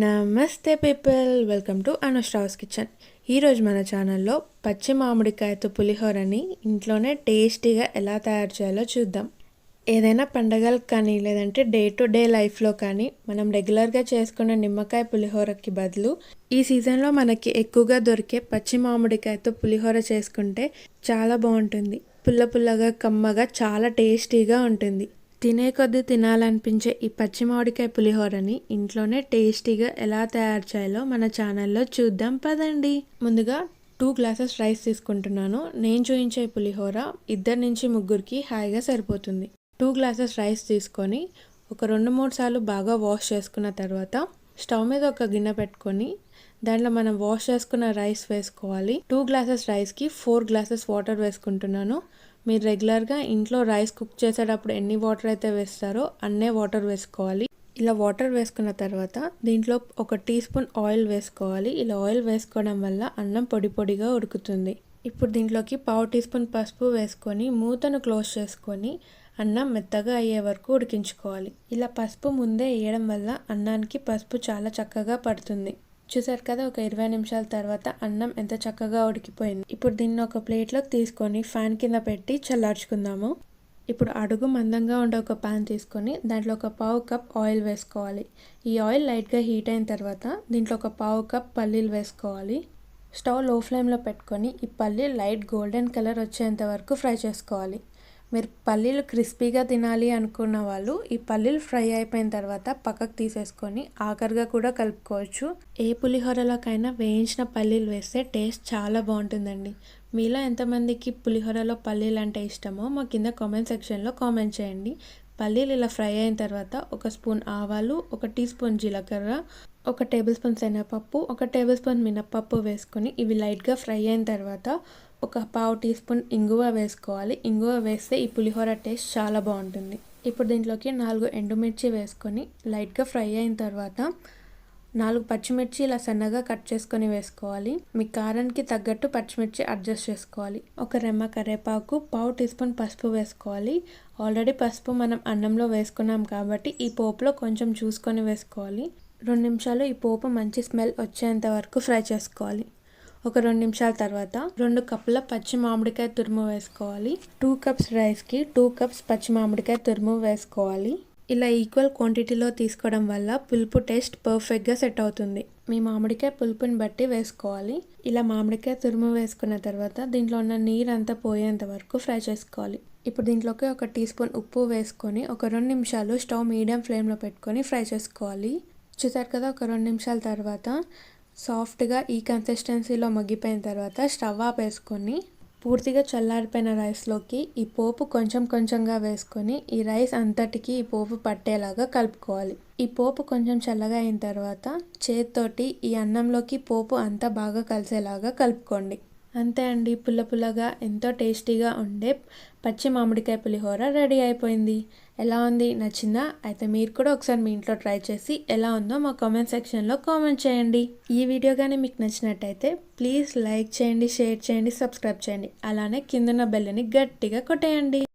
నమస్తే people, welcome to అనుష్రాస్ kitchen. ఈరోజు మన ఛానల్లో పచ్చి మామిడికాయతో పులిహోరని ఇంట్లోనే టేస్టీగా ఎలా తయారు చేయాలో చూద్దాం. ఏదైనా పండగలకు కానీ లేదంటే డే టు డే లైఫ్లో కానీ మనం రెగ్యులర్గా చేసుకునే నిమ్మకాయ పులిహోరకి బదులు ఈ సీజన్లో మనకి ఎక్కువగా దొరికే పచ్చి మామిడికాయతో పులిహోర చేసుకుంటే చాలా బాగుంటుంది. పుల్ల పుల్లగా కమ్మగా చాలా టేస్టీగా ఉంటుంది. తినే కొద్దీ తినాలనిపించే ఈ పచ్చి మామిడికాయ పులిహోరని ఇంట్లోనే టేస్టీగా ఎలా తయారు చేయాలో మన ఛానల్లో చూద్దాం పదండి. ముందుగా 2 గ్లాసెస్ రైస్ తీసుకుంటున్నాను. నేను చూపించే పులిహోర 2 నుంచి 3కి హాయిగా సరిపోతుంది. 2 గ్లాసెస్ రైస్ తీసుకొని ఒక 2-3 సార్లు బాగా వాష్ చేసుకున్న తర్వాత స్టవ్ మీద ఒక గిన్నె పెట్టుకొని దాంట్లో మనం వాష్ చేసుకున్న రైస్ వేసుకోవాలి. 2 గ్లాసెస్ రైస్కి 4 గ్లాసెస్ వాటర్ వేసుకుంటున్నాను. మీరు రెగ్యులర్గా ఇంట్లో రైస్ కుక్ చేసేటప్పుడు ఎన్ని వాటర్ అయితే వేస్తారో అన్నే వాటర్ వేసుకోవాలి. ఇలా వాటర్ వేసుకున్న తర్వాత దీంట్లో 1 టీ స్పూన్ ఆయిల్ వేసుకోవాలి. ఇలా ఆయిల్ వేసుకోవడం వల్ల అన్నం పొడి పొడిగా ఉడుకుతుంది. ఇప్పుడు దీంట్లోకి 1/2 టీ స్పూన్ పసుపు వేసుకొని మూతను క్లోజ్ చేసుకొని అన్నం మెత్తగా అయ్యే వరకు ఉడికించుకోవాలి. ఇలా పసుపు ముందే వేయడం వల్ల అన్నానికి పసుపు చాలా చక్కగా పడుతుంది. చూసారు కదా, ఒక 20 నిమిషాల తర్వాత అన్నం ఎంత చక్కగా ఉడికిపోయింది. ఇప్పుడు దీన్ని ఒక ప్లేట్లోకి తీసుకొని ఫ్యాన్ కింద పెట్టి చల్లార్చుకుందాము. ఇప్పుడు అడుగు మందంగా ఉండే ఒక ప్యాన్ తీసుకొని దాంట్లో ఒక 1/2 కప్ ఆయిల్ వేసుకోవాలి. ఈ ఆయిల్ లైట్గా హీట్ అయిన తర్వాత దీంట్లో ఒక 1/2 కప్ పల్లీలు వేసుకోవాలి. స్టవ్ లో ఫ్లేమ్లో పెట్టుకొని ఈ పల్లీలు లైట్ గోల్డెన్ కలర్ వచ్చేంత వరకు ఫ్రై చేసుకోవాలి. మీరు పల్లీలు క్రిస్పీగా తినాలి అనుకున్న వాళ్ళు ఈ పల్లీలు ఫ్రై అయిపోయిన తర్వాత పక్కకు తీసేసుకొని ఆఖరిగా కూడా కలుపుకోవచ్చు. ఏ పులిహోరలోకైనా వేయించిన పల్లీలు వేస్తే టేస్ట్ చాలా బాగుంటుందండి. మీలో ఎంతమందికి పులిహోరలో పల్లీలు అంటే ఇష్టమో మా కింద కామెంట్ సెక్షన్లో కామెంట్ చేయండి. పల్లీలు ఇలా ఫ్రై అయిన తర్వాత 1 స్పూన్ ఆవాలు, 1 టీ స్పూన్ జీలకర్ర, 1 టేబుల్ స్పూన్ శనగపప్పు, 1 టేబుల్ స్పూన్ మినప్పప్పు వేసుకొని ఇవి లైట్గా ఫ్రై అయిన తర్వాత 1/2 టీ స్పూన్ ఇంగువ వేసుకోవాలి. ఇంగువ వేస్తే ఈ పులిహోర టేస్ట్ చాలా బాగుంటుంది. ఇప్పుడు దీంట్లోకి 4 ఎండుమిర్చి వేసుకొని లైట్గా ఫ్రై అయిన తర్వాత 4 పచ్చిమిర్చి ఇలా సన్నగా కట్ చేసుకొని వేసుకోవాలి. మీ కారానికి తగ్గట్టు పచ్చిమిర్చి అడ్జస్ట్ చేసుకోవాలి. 1 రెమ్మ కరివేపాకు, 1/2 టీ స్పూన్ పసుపు వేసుకోవాలి. ఆల్రెడీ పసుపు మనం అన్నంలో వేసుకున్నాం కాబట్టి ఈ పోపులో కొంచెం చూసుకొని వేసుకోవాలి. 2 నిమిషాలు ఈ పోపు మంచి స్మెల్ వచ్చేంత వరకు ఫ్రై చేసుకోవాలి. ఒక 2 నిమిషాల తర్వాత 2 కప్పుల పచ్చి మామిడికాయ తురుము వేసుకోవాలి. 2 కప్స్ రైస్కి 2 కప్స్ పచ్చి మామిడికాయ తురుము వేసుకోవాలి. ఇలా ఈక్వల్ క్వాంటిటీలో తీసుకోవడం వల్ల పులుపు టేస్ట్ పర్ఫెక్ట్గా సెట్ అవుతుంది. మీ మామిడికాయ పులుపుని బట్టి వేసుకోవాలి. ఇలా మామిడికాయ తురుము వేసుకున్న తర్వాత దీంట్లో ఉన్న నీరంతా పోయేంత వరకు ఫ్రై చేసుకోవాలి. ఇప్పుడు దీంట్లోకి 1 టీ స్పూన్ ఉప్పు వేసుకొని ఒక 2 నిమిషాలు స్టవ్ మీడియం ఫ్లేమ్లో పెట్టుకొని ఫ్రై చేసుకోవాలి. చూసారు కదా, ఒక 2 నిమిషాల తర్వాత సాఫ్ట్గా ఈ కన్సిస్టెన్సీలో మగ్గిపోయిన తర్వాత స్టవ్ ఆపేసుకొని పూర్తిగా చల్లారిపోయిన రైస్లోకి ఈ పోపు కొంచెం కొంచెంగా వేసుకొని ఈ రైస్ అంతటికి ఈ పోపు పట్టేలాగా కలుపుకోవాలి. ఈ పోపు కొంచెం చల్లగా అయిన తర్వాత చేతితోటి ఈ అన్నంలోకి పోపు అంతా బాగా కలిసేలాగా కలుపుకోండి. అంతే అండి, పుల్ల పుల్లగా ఎంతో టేస్టీగా ఉండే పచ్చి మామిడికాయ పులిహోర రెడీ అయిపోయింది. ఎలా ఉంది, నచ్చిందా? అయితే మీరు కూడా ఒకసారి మీ ఇంట్లో ట్రై చేసి ఎలా ఉందో మా కామెంట్ సెక్షన్లో కామెంట్ చేయండి. ఈ వీడియో కానీ మీకు నచ్చినట్టయితే ప్లీజ్ లైక్ చేయండి, షేర్ చేయండి, సబ్స్క్రైబ్ చేయండి. అలానే కిందన్న బెల్ని గట్టిగా కొట్టేయండి.